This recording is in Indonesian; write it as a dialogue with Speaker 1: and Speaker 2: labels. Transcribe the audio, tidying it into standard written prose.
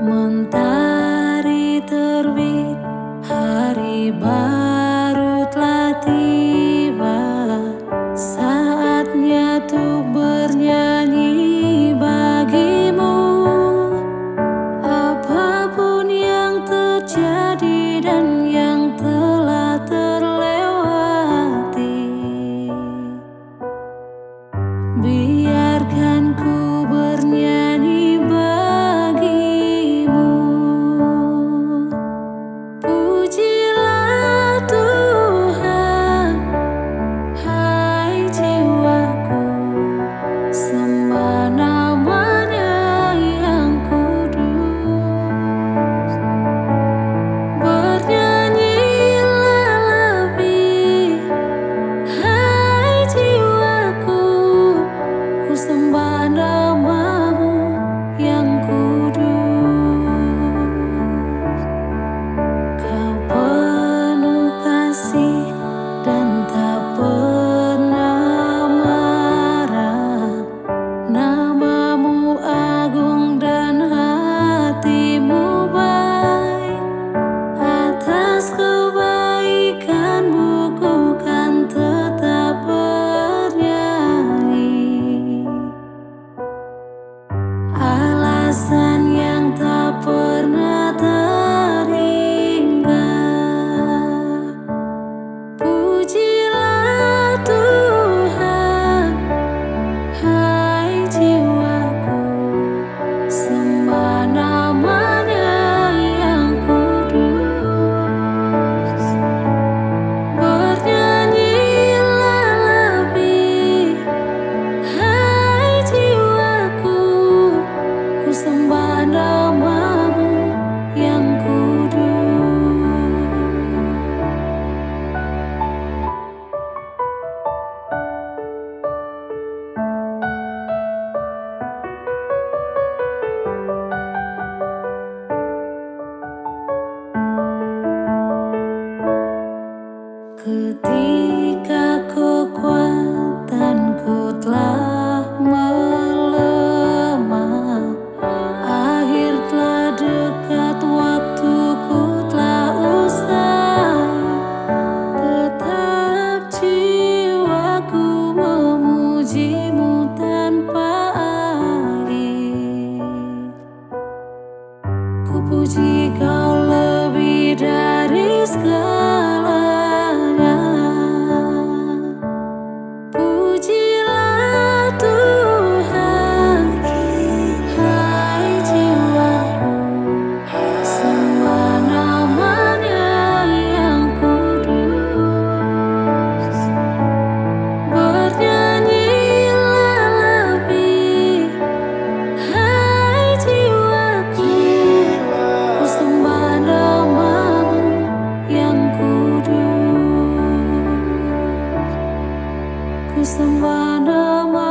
Speaker 1: Mentari terbit, hari baru telah tiba. Saatnya tuh bernyanyi bagimu. Apapun yang terjadi dan yang telah terlewati, biarkan ku bernyanyi bagimu. Pujilah Tuhan, hai jiwaku, sembah nama-Nya yang kudus. Bernyanyilah lebih, hai jiwaku, ku sembah nama-Mu yang kudus. Kau penuh kasih dan tak pernah marah. Nama-Mu agung dan hati-Mu baik. Atas kebaikan-Mu ku kan tetap bernyanyi. Alasan yang tak pernah terhingga. Pujilah Tuhan, hai jiwaku, sembah nama-Nya yang kudus. Bernyanyilah lebih, hai jiwaku, ku sembah nama-Mu yang kudus. Ketika kekuatanku telah melemah, akhir telah dekat, waktuku telah usai. Tetap jiwaku memuji-Mu tanpa akhir. Ku puji Kau lebih dari segalanya. Pujilah Tuhan, hai jiwaku, sembah nama-Nya yang kudus. Bernyanyilah lebih, hai jiwaku, ku sembah nama-Mu yang kudus. Ku sembah nama